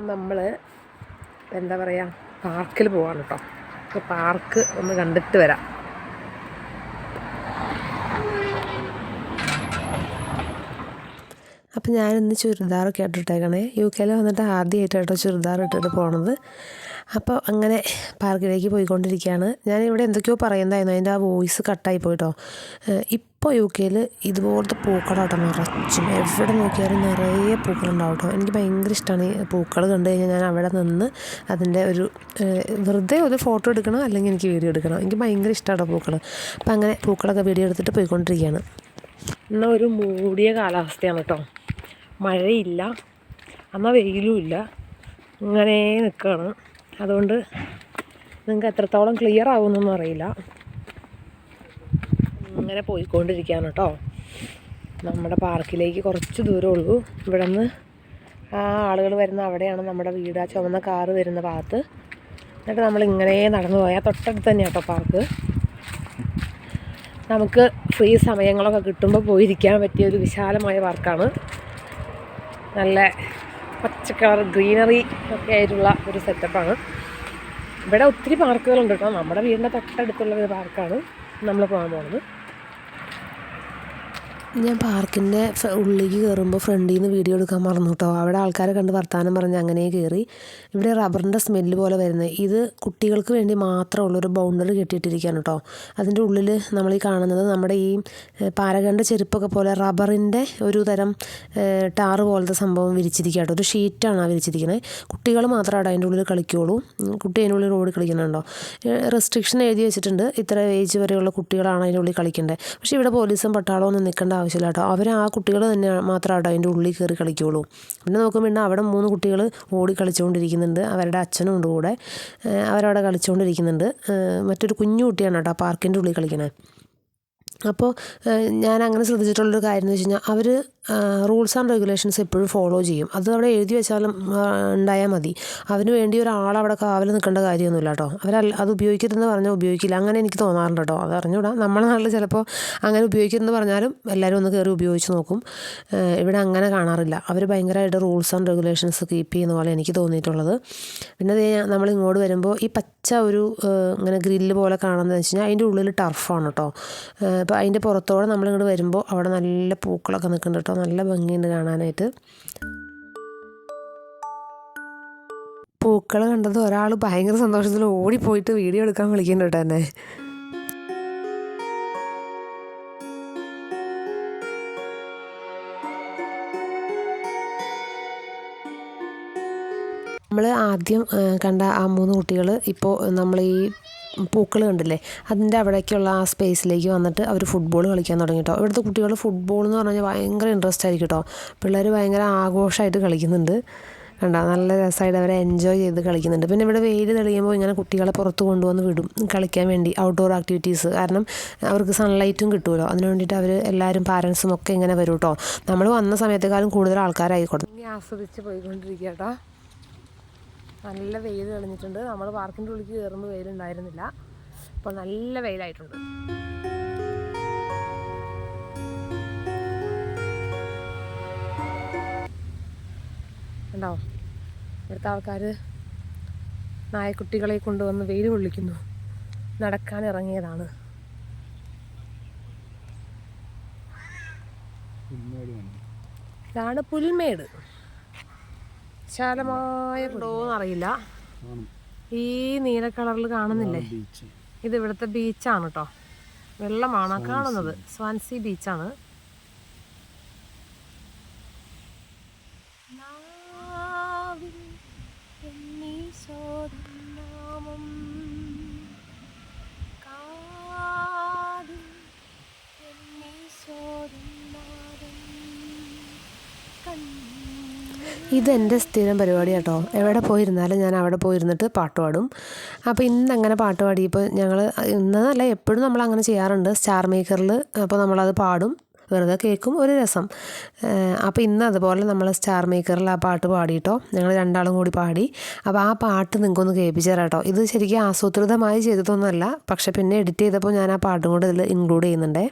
നമ്മൾ എന്താ പറയുക, പാർക്കിൽ പോവാണ് കേട്ടോ. അപ്പോൾ പാർക്ക് ഒന്ന് കണ്ടിട്ട് വരാം. അപ്പോൾ ഞാനിന്ന് ചുരിദാറൊക്കെ ഇട്ടിട്ടേക്കണേ. UK വന്നിട്ട് ആദ്യമായിട്ടോ ചുരിദാർ ഇട്ടിട്ട് പോണത്. അപ്പോൾ അങ്ങനെ പാർക്കിലേക്ക് പോയിക്കൊണ്ടിരിക്കുകയാണ്. ഞാനിവിടെ എന്തൊക്കെയോ പറയുന്നതായിരുന്നു, അതിൻ്റെ ആ വോയിസ് കട്ടായി പോയിട്ടോ. ഇപ്പോൾ UK ഇതുപോലത്തെ പൂക്കളാട്ടോ നിറച്ചും, എവിടെ നോക്കിയാലും നിറയെ പൂക്കളുണ്ടാവും കേട്ടോ. എനിക്ക് ഭയങ്കര ഇഷ്ടമാണ് ഈ പൂക്കൾ കണ്ടു കഴിഞ്ഞാൽ ഞാൻ അവിടെ നിന്ന് അതിൻ്റെ ഒരു വെറുതെ ഒരു ഫോട്ടോ എടുക്കണം, അല്ലെങ്കിൽ എനിക്ക് വീഡിയോ എടുക്കണം. എനിക്ക് ഭയങ്കര ഇഷ്ടമാണ് പൂക്കൾ. അപ്പോൾ അങ്ങനെ പൂക്കളൊക്കെ വീഡിയോ എടുത്തിട്ട് പോയിക്കൊണ്ടിരിക്കുകയാണ്. എന്നാൽ ഒരു മൂടിയ കാലാവസ്ഥയാണ് കേട്ടോ. മഴയില്ല, എന്നാൽ വെയിലും ഇല്ല, ഇങ്ങനെ നിൽക്കുകയാണ്. അതുകൊണ്ട് നിങ്ങൾക്ക് എത്രത്തോളം ക്ലിയർ ആവുമെന്നൊന്നും അറിയില്ല. ഇങ്ങനെ പോയിക്കൊണ്ടിരിക്കുകയാണ് കേട്ടോ. നമ്മുടെ പാർക്കിലേക്ക് കുറച്ച് ദൂരമുള്ളൂ. ഇവിടെ നിന്ന് ആ ആളുകൾ വരുന്ന അവിടെയാണ് നമ്മുടെ വീട്, ആ ചുവന്ന കാറ് വരുന്ന ഭാഗത്ത്. എന്നിട്ട് നമ്മളിങ്ങനെ നടന്നു പോയാൽ തൊട്ടടുത്ത് തന്നെയാണ് കേട്ടോ പാർക്ക്. നമുക്ക് ഫ്രീ സമയങ്ങളൊക്കെ കിട്ടുമ്പോൾ പോയിരിക്കാൻ പറ്റിയ ഒരു വിശാലമായ പാർക്കാണ്. നല്ല പച്ചക്കളർ ഗ്രീനറി ഒക്കെ ആയിട്ടുള്ള ഒരു സെറ്റപ്പാണ്. ഇവിടെ ഒത്തിരി പാർക്കുകളുണ്ട് കേട്ടോ. നമ്മുടെ വീടിൻ്റെ തൊട്ടടുത്തുള്ള ഒരു പാർക്കാണ് നമ്മൾ പോകാൻ പോകുന്നത്. ഞാൻ പാർക്കിൻ്റെ ഉള്ളിലേക്ക് കയറുമ്പോൾ ഫ്രണ്ടിൽ നിന്ന് വീഡിയോ എടുക്കാൻ മറന്നു കേട്ടോ. അവിടെ ആൾക്കാരെ കണ്ട് വർത്താനം പറഞ്ഞ് അങ്ങനെ കയറി. ഇവിടെ റബ്ബറിൻ്റെ സ്മെല്ല് പോലെ വരുന്നത്, ഇത് കുട്ടികൾക്ക് വേണ്ടി മാത്രമുള്ളൊരു ബൗണ്ടറി കെട്ടിയിട്ടിരിക്കുകയാണ് കേട്ടോ. അതിൻ്റെ ഉള്ളിൽ നമ്മൾ ഈ കാണുന്നത് നമ്മുടെ ഈ പാരകൻ്റെ ചെരുപ്പൊക്കെ പോലെ റബ്ബറിൻ്റെ ഒരു തരം ടാറ് പോലത്തെ സംഭവം വിരിച്ചിരിക്കുക കേട്ടോ. ഒരു ഷീറ്റാണ് ആ വിരിച്ചിരിക്കുന്നത്. കുട്ടികൾ മാത്രമാണ് അതിൻ്റെ ഉള്ളിൽ കളിക്കുകയുള്ളൂ. കുട്ടി അതിൻ്റെ ഉള്ളിൽ ഓടി കളിക്കുന്നുണ്ടോ. റെസ്ട്രിക്ഷൻ എഴുതി വെച്ചിട്ടുണ്ട്, ഇത്ര ഏജ് വരെയുള്ള കുട്ടികളാണ് അതിൻ്റെ ഉള്ളിൽ കളിക്കേണ്ടത്. പക്ഷേ ഇവിടെ പോലീസും പട്ടാളവും ഒന്നും നിൽക്കേണ്ട ആവശ്യമില്ല കേട്ടോ. അവർ ആ കുട്ടികൾ തന്നെ മാത്രമാട്ടോ അതിൻ്റെ ഉള്ളിൽ കയറി കളിക്കുകയുള്ളൂ. പിന്നെ നോക്കുമ്പോൾ അവിടെ 3 കുട്ടികൾ ഓടി കളിച്ചുകൊണ്ടിരിക്കുന്നുണ്ട്. അവരുടെ അച്ഛനും ഉണ്ട് കൂടെ. അവരവിടെ കളിച്ചുകൊണ്ടിരിക്കുന്നുണ്ട്. മറ്റൊരു കുഞ്ഞു കുട്ടിയാണ് കേട്ടോ പാർക്കിൻ്റെ ഉള്ളിൽ കളിക്കണത്. അപ്പോൾ ഞാൻ അങ്ങനെ ശ്രദ്ധിച്ചിട്ടുള്ളൊരു കാര്യം എന്ന് വെച്ച് കഴിഞ്ഞാൽ അവർ റൂൾസ് ആൻഡ് റെഗുലേഷൻസ് എപ്പോഴും ഫോളോ ചെയ്യും. അത് അവിടെ എഴുതി വെച്ചാലും ഉണ്ടായാൽ മതി. അതിന് വേണ്ടി ഒരാളവിടെ കാവൽ നിൽക്കേണ്ട കാര്യമൊന്നുമില്ല കേട്ടോ. അത് ഉപയോഗിക്കരുതെന്ന് പറഞ്ഞാൽ ഉപയോഗിക്കില്ല, അങ്ങനെ എനിക്ക് തോന്നാറുണ്ട് കേട്ടോ. അത് അറിഞ്ഞൂടാ, നമ്മുടെ നാട്ടിൽ ചിലപ്പോൾ അങ്ങനെ ഉപയോഗിക്കരുതെന്ന് പറഞ്ഞാലും എല്ലാവരും ഒന്ന് കയറി ഉപയോഗിച്ച് നോക്കും. ഇവിടെ അങ്ങനെ കാണാറില്ല. അവർ ഭയങ്കരമായിട്ട് റൂൾസ് ആൻഡ് റെഗുലേഷൻസ് കീപ്പ് ചെയ്യുന്ന പോലെ എനിക്ക് തോന്നിയിട്ടുള്ളത്. പിന്നെ നമ്മൾ ഇങ്ങോട്ട് വരുമ്പോൾ ഈ പച്ച ഒരു ഇങ്ങനെ ഗ്രില്ല് പോലെ കാണുന്നതെന്ന് വെച്ച് കഴിഞ്ഞാൽ അതിൻ്റെ ഉള്ളിൽ ടർഫാണ് കേട്ടോ. അപ്പോൾ അതിൻ്റെ പുറത്തോടെ നമ്മളിങ്ങോട്ട് വരുമ്പോൾ അവിടെ നല്ല പൂക്കളൊക്കെ നിൽക്കുന്നുണ്ട് കേട്ടോ. നല്ല ഭംഗിയുണ്ട് കാണാനായിട്ട്. പൂക്കൾ കണ്ടത് ഒരാൾ ഭയങ്കര സന്തോഷത്തിൽ ഓടിപ്പോയിട്ട് വീഡിയോ എടുക്കാൻ വിളിക്കുന്നുണ്ട് കേട്ടോ എന്നെ. നമ്മൾ ആദ്യം കണ്ട ആ 3 കുട്ടികൾ ഇപ്പോൾ നമ്മൾ ഈ പൂക്കൾ കണ്ടില്ലേ, അതിൻ്റെ അവിടേക്കുള്ള ആ സ്പേസിലേക്ക് വന്നിട്ട് അവർ ഫുട്ബോൾ കളിക്കാൻ തുടങ്ങി കേട്ടോ. ഇവിടുത്തെ കുട്ടികൾ ഫുട്ബോൾ എന്ന് പറഞ്ഞാൽ ഭയങ്കര ഇൻട്രസ്റ്റ് ആയിരിക്കും കേട്ടോ. പിള്ളേർ ഭയങ്കര ആഘോഷമായിട്ട് കളിക്കുന്നുണ്ട് കണ്ടോ. നല്ല രസമായിട്ട് അവരെ എൻജോയ് ചെയ്ത് കളിക്കുന്നുണ്ട്. പിന്നെ ഇവിടെ വെയിൽ തെളിയുമ്പോൾ ഇങ്ങനെ കുട്ടികളെ പുറത്ത് കൊണ്ടുവന്ന് വിടും കളിക്കാൻ വേണ്ടി, ഔട്ട്ഡോർ ആക്ടിവിറ്റീസ്. കാരണം അവർക്ക് സൺലൈറ്റും കിട്ടുമല്ലോ, അതിന് വേണ്ടിയിട്ട് അവർ എല്ലാവരും പാരൻസും ഒക്കെ ഇങ്ങനെ വരും കേട്ടോ. നമ്മൾ വന്ന സമയത്തേക്കാളും കൂടുതൽ ആൾക്കാരായിക്കോട്ടെ. ഇനി ആസ്വദിച്ച് പോയിക്കൊണ്ടിരിക്കുക കേട്ടോ. നല്ല വെയിൽ തെളിഞ്ഞിട്ടുണ്ട്. നമ്മൾ പാർക്കിൻ്റെ ഉള്ളിൽ കയറുമ്പോൾ വെയിലുണ്ടായിരുന്നില്ല, അപ്പോൾ നല്ല വെയിലായിട്ടുണ്ട്. ഉണ്ടോ, ഇവിടുത്തെ ആൾക്കാർ നായക്കുട്ടികളെ കൊണ്ടുവന്ന് വെയിൽ കൊള്ളിക്കുന്നു. നടക്കാൻ ഇറങ്ങിയതാണ്. ഇതാണ് പുൽമേട്. വിശാലമായ ഉണ്ടോയെന്നറിയില്ല. ഈ നീല കളറിൽ കാണുന്നില്ലേ, ഇത് ഇവിടുത്തെ ബീച്ചാണ് കേട്ടോ. വെള്ളമാണ് കാണുന്നത്. സ്വാൻസി ബീച്ചാണ്. ഇതെൻ്റെ സ്ഥിരം പരിപാടി കേട്ടോ. എവിടെ പോയിരുന്നാലും ഞാൻ അവിടെ പോയിരുന്നിട്ട് പാട്ട് പാടും. അപ്പോൾ ഇന്നങ്ങനെ പാട്ട് പാടിയപ്പോൾ ഞങ്ങൾ ഇന്നല്ല എപ്പോഴും നമ്മളങ്ങനെ ചെയ്യാറുണ്ട് സ്റ്റാർ മേക്കറിൽ. അപ്പോൾ നമ്മളത് പാടും, വെറുതെ കേൾക്കും, ഒരു രസം. അപ്പോൾ ഇന്ന് അതുപോലെ നമ്മൾ സ്റ്റാർ മേക്കറിൽ ആ പാട്ട് പാടിയിട്ടോ. ഞങ്ങൾ രണ്ടാളും കൂടി പാടി. അപ്പോൾ ആ പാട്ട് നിങ്ങൾക്കൊന്ന് കേൾപ്പിച്ചു തരാം കേട്ടോ. ഇത് ശരിക്കും ആസൂത്രിതമായി ചെയ്തതൊന്നുമല്ല, പക്ഷെ പിന്നെ എഡിറ്റ് ചെയ്തപ്പോൾ ഞാൻ ആ പാട്ടും കൂടെ ഇതിൽ ഇൻക്ലൂഡ് ചെയ്യുന്നുണ്ടേ.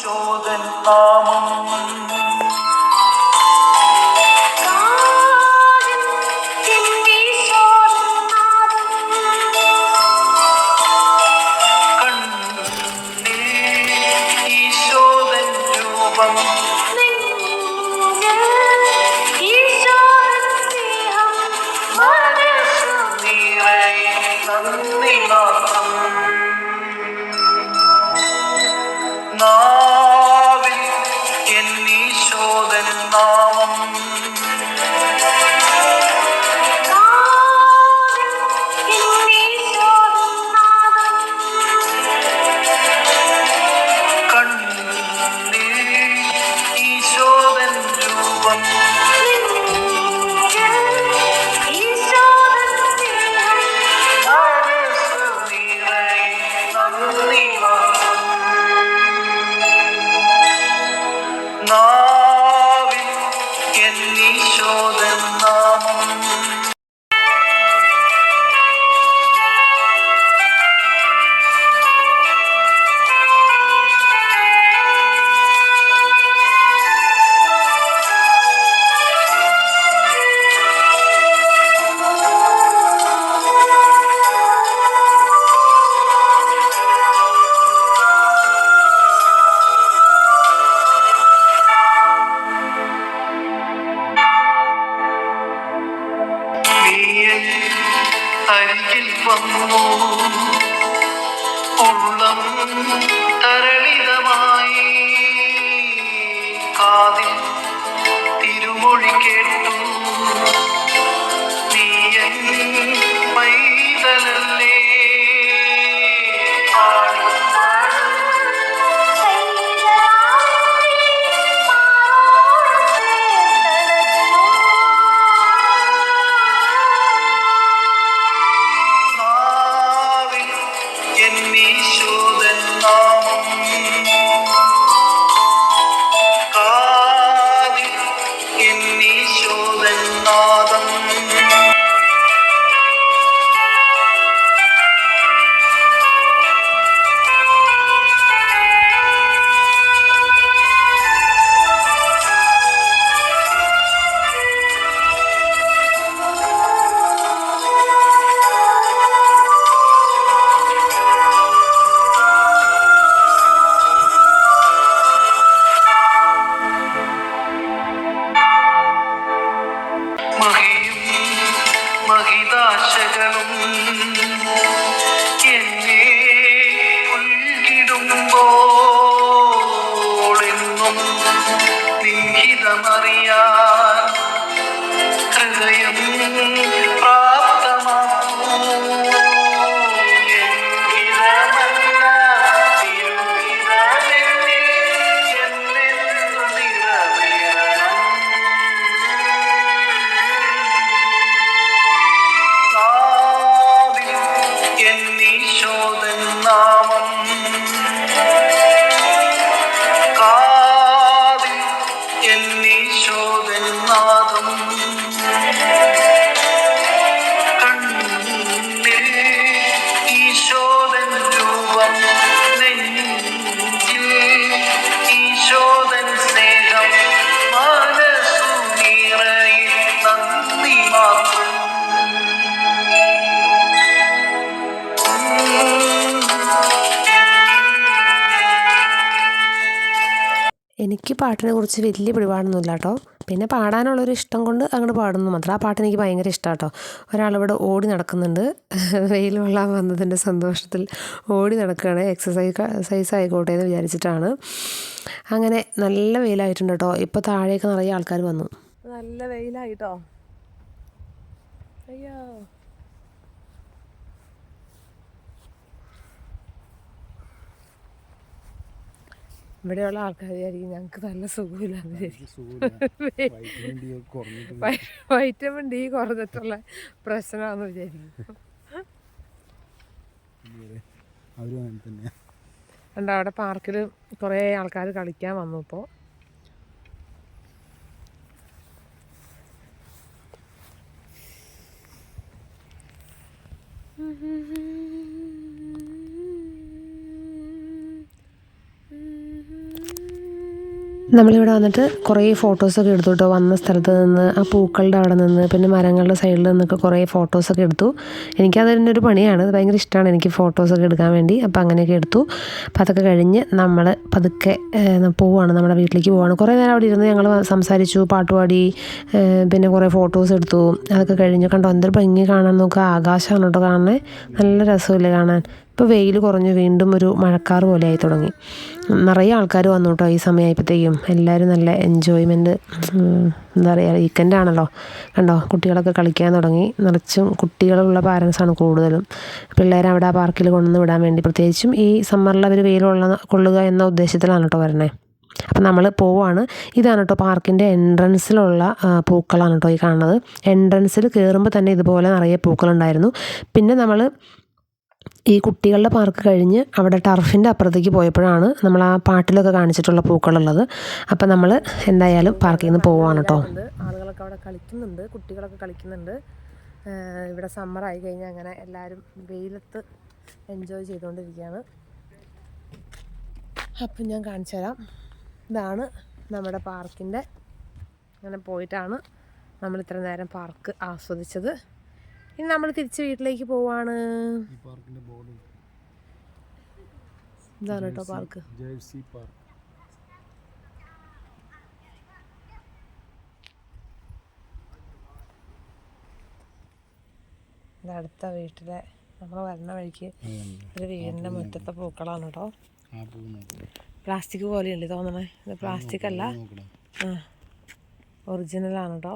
ഈശോദൻ നാമം നാവിൽ എന്നീശോദൻ നാമം കണ്ണിൽ ഈശോദൻ രൂപം മനസ്സു നിറയെ നന്ദി നാവിൽ എന്നീശോദൻ നാമം അരികിൽ വന്നു ഉള്ളം തരളിതമായി കാതിൽ തിരുമൊഴി കേട്ടു നീയൻ പൈതലല്ലേ എന്നീശോദൻ നാമം കാതിൽ എന്നീശോദൻ നാദം മഹിതാശകളും എന്നെ ഉൾക്കിടുമ്പോളെന്നും നിൻഹിതമറിയാൻ ഹൃദയം പ്രാപ്തമാക്കൂ എൻഹിതമല്ല തിരുഹിതമെന്നിൽ എന്നെന്നു നിറവേറണം എന്നീശോദൻ നാമം കാതിൽ എന്നീശോദൻ നാദം കണ്ണിൽ ഈശോദൻ രൂപം നെഞ്ചിൽ ഈശോദൻ സ്നേഹം മനസ്സു നിറയെ നന്ദി മാത്രം എനിക്ക് പാട്ടിനെക്കുറിച്ച് വലിയ പിടിപാടൊന്നുമില്ല കേട്ടോ. പിന്നെ പാടാനുള്ളൊരു ഇഷ്ടം കൊണ്ട് അങ്ങോട്ട് പാടുന്നു മാത്രം. ആ പാട്ട് എനിക്ക് ഭയങ്കര ഇഷ്ടമാണ് കേട്ടോ. ഒരാളിവിടെ ഓടി നടക്കുന്നുണ്ട്. വെയിൽ കൊള്ളാൻ വന്നതിൻ്റെ സന്തോഷത്തിൽ ഓടി നടക്കുകയാണ്. എക്സസൈസ് ആയിക്കോട്ടെ എന്ന് വിചാരിച്ചിട്ടാണ്. അങ്ങനെ നല്ല വെയിലായിട്ടുണ്ട് കേട്ടോ. ഇപ്പോൾ താഴേക്ക് നിറയെ ആൾക്കാർ വന്നു. നല്ല വെയിലായിട്ടോ. അയ്യോ, ഇവിടെയുള്ള ആൾക്കാർ വിചാരിക്കും ഞങ്ങൾക്ക് നല്ല സുഖമില്ലാന്ന് വിചാരിക്കും. വൈറ്റമിൻ ഡി കുറഞ്ഞിട്ടുള്ള പ്രശ്നമാണെന്ന് വിചാരിക്കും. ഉണ്ട് അവിടെ പാർക്കിൽ കുറേ ആൾക്കാർ കളിക്കാൻ വന്നു. ഇപ്പോൾ നമ്മളിവിടെ വന്നിട്ട് കുറേ ഫോട്ടോസൊക്കെ എടുത്തു കേട്ടോ. വന്ന സ്ഥലത്ത് നിന്ന്, ആ പൂക്കളുടെ അവിടെ നിന്ന്, പിന്നെ മരങ്ങളുടെ സൈഡിൽ നിന്നൊക്കെ കുറേ ഫോട്ടോസൊക്കെ എടുത്തു. എനിക്കത് തന്നെ ഒരു പണിയാണ്, അത് ഭയങ്കര ഇഷ്ടമാണ് എനിക്ക് ഫോട്ടോസൊക്കെ എടുക്കാൻ വേണ്ടി. അപ്പോൾ അങ്ങനെയൊക്കെ എടുത്തു. അപ്പോൾ അതൊക്കെ കഴിഞ്ഞ് നമ്മൾ പതുക്കെ പോവുകയാണ്, നമ്മുടെ വീട്ടിലേക്ക് പോവുകയാണ്. കുറേ നേരം അവിടെ ഇരുന്ന് ഞങ്ങൾ സംസാരിച്ചു, പാട്ടുപാടി, പിന്നെ കുറേ ഫോട്ടോസ് എടുത്തു. അതൊക്കെ കഴിഞ്ഞ് കണ്ടോ എന്തൊരു ഭംഗി കാണാൻ, നോക്കുക. ആകാശമാണ് കേട്ടോ കാണുന്നത്, നല്ല രസമില്ലേ കാണാൻ. ഇപ്പോൾ വെയിൽ കുറഞ്ഞ് വീണ്ടും ഒരു മഴക്കാർ പോലെ ആയി തുടങ്ങി. നിറയെ ആൾക്കാർ വന്നു കേട്ടോ ഈ സമയമായപ്പോഴത്തേക്കും. എല്ലാവരും നല്ല എൻജോയ്മെൻറ്റ്, എന്താ പറയുക, വീക്കെൻഡാണല്ലോ. കണ്ടോ കുട്ടികളൊക്കെ കളിക്കാൻ തുടങ്ങി. നിറച്ചും കുട്ടികളുള്ള പാരൻസാണ് കൂടുതലും. പിള്ളേരെ അവിടെ ആ പാർക്കിൽ കൊണ്ടുവന്ന് വിടാൻ വേണ്ടി, പ്രത്യേകിച്ചും ഈ സമ്മറിൽ അവർ വെയിൽ കൊള്ളുക എന്ന ഉദ്ദേശത്തിലാണ് കേട്ടോ വരണേ. അപ്പം നമ്മൾ പോവുകയാണ്. ഇതാണ് കേട്ടോ പാർക്കിൻ്റെ എൻട്രൻസിലുള്ള പൂക്കളാണ് കേട്ടോ ഈ കാണുന്നത്. എൻട്രൻസിൽ കയറുമ്പോൾ തന്നെ ഇതുപോലെ നിറയെ പൂക്കളുണ്ടായിരുന്നു. പിന്നെ നമ്മൾ ഈ കുട്ടികളുടെ പാർക്ക് കഴിഞ്ഞ് അവിടെ ടർഫിൻ്റെ അപ്പുറത്തേക്ക് പോയപ്പോഴാണ് നമ്മൾ ആ പാട്ടിലൊക്കെ കാണിച്ചിട്ടുള്ള പൂക്കളുള്ളത്. അപ്പം നമ്മൾ എന്തായാലും പാർക്കിൽ നിന്ന് പോവുകയാണ് കേട്ടോ. ആളുകളൊക്കെ അവിടെ കളിക്കുന്നുണ്ട്, കുട്ടികളൊക്കെ കളിക്കുന്നുണ്ട്. ഇവിടെ സമ്മറായി കഴിഞ്ഞാൽ അങ്ങനെ എല്ലാവരും വെയിലത്ത് എൻജോയ് ചെയ്തുകൊണ്ടിരിക്കുകയാണ്. അപ്പം ഞാൻ കാണിച്ചു തരാം. ഇതാണ് നമ്മുടെ പാർക്കിൻ്റെ, അങ്ങനെ പോയിട്ടാണ് നമ്മൾ ഇത്ര നേരം പാർക്ക് ആസ്വദിച്ചത്. ഇനി നമ്മൾ തിരിച്ച് വീട്ടിലേക്ക് പോവാണ്. ഇതാണ് കേട്ടോ പാർക്ക്. അടുത്ത വീട്ടിലെ നമ്മൾ വരുന്ന വഴിക്ക് ഒരു വീടിൻ്റെ മുറ്റത്തെ പൂക്കളാണ് കേട്ടോ. പ്ലാസ്റ്റിക് പോലെയുണ്ട് തോന്നണേ. ഇത് പ്ലാസ്റ്റിക് അല്ല, ഒറിജിനലാണ് കേട്ടോ.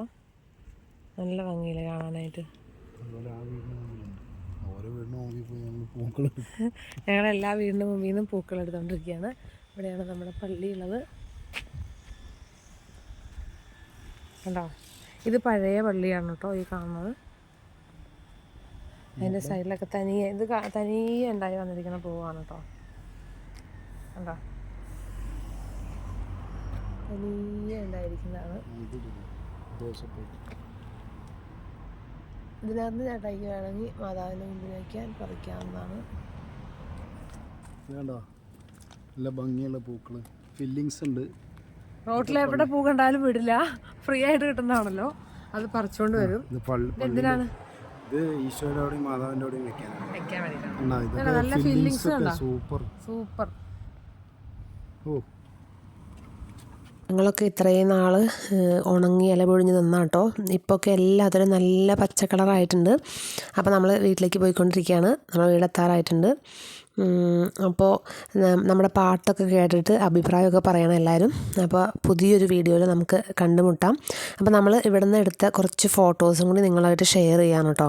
നല്ല ഭംഗിയില്ല കാണാനായിട്ട്. ഞങ്ങളെല്ലാ വീടിൻ്റെ മുമ്പിൽ നിന്നും പൂക്കൾ എടുത്തുകൊണ്ടിരിക്കുകയാണ്. ഇവിടെയാണ് നമ്മുടെ പള്ളി ഉള്ളത്. കണ്ടോ, ഇത് പഴയ പള്ളിയാണ് കേട്ടോ ഈ കാണുന്നത്. അതിൻ്റെ സൈഡിലൊക്കെ തനിയെ, ഇത് തനിയെ ഉണ്ടായി വന്നിരിക്കുന്ന പൂവാണ് കേട്ടോ. കണ്ടോ, തനിയെ ഉണ്ടായിരിക്കുന്നതാണ്. ഇതിനകത്ത് ചേട്ടായിക്ക് വേണമെങ്കിൽ മാതാവിൻ്റെ മുമ്പിൽ വയ്ക്കാൻ പറിക്കാവുന്നതാണ്. നല്ല ഭംഗിയുള്ള പൂക്കള്, ഫില്ലിങ്സ് ഉണ്ട്. റോട്ടിൽ എവിടെ പൂ കണ്ടാലും വിടില്ല, ഫ്രീ ആയിട്ട് കിട്ടുന്നതാണല്ലോ, അത് പറിച്ചുകൊണ്ട് വരും. എന്തിനാണ്? ഇത് ഈശോയുടെ അവിടെയും മാതാവിൻ്റെ അവിടെയും വെക്കാൻ വേണ്ടിയിട്ടാണ്. നല്ല ഫീലിങ്സ് കണ്ടോ, സൂപ്പർ സൂപ്പർ. ഓ, ഞങ്ങളൊക്കെ ഇത്രയും നാൾ ഉണങ്ങി ഇല പൊഴിഞ്ഞ് നിന്നാട്ടോ. ഇപ്പോഴൊക്കെ എല്ലാത്തിനും നല്ല പച്ച കളറായിട്ടുണ്ട്. അപ്പോൾ നമ്മൾ വീട്ടിലേക്ക് പോയിക്കൊണ്ടിരിക്കുകയാണ്, നമ്മൾ വീടെത്താറായിട്ടുണ്ട്. അപ്പോൾ നമ്മുടെ പാട്ടൊക്കെ കേട്ടിട്ട് അഭിപ്രായമൊക്കെ പറയണം എല്ലാവരും. അപ്പോൾ പുതിയൊരു വീഡിയോയിൽ നമുക്ക് കണ്ടുമുട്ടാം. അപ്പോൾ നമ്മൾ ഇവിടുന്ന് എടുത്ത കുറച്ച് ഫോട്ടോസും കൂടി നിങ്ങളായിട്ട് ഷെയർ ചെയ്യാം കേട്ടോ.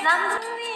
നന്ദി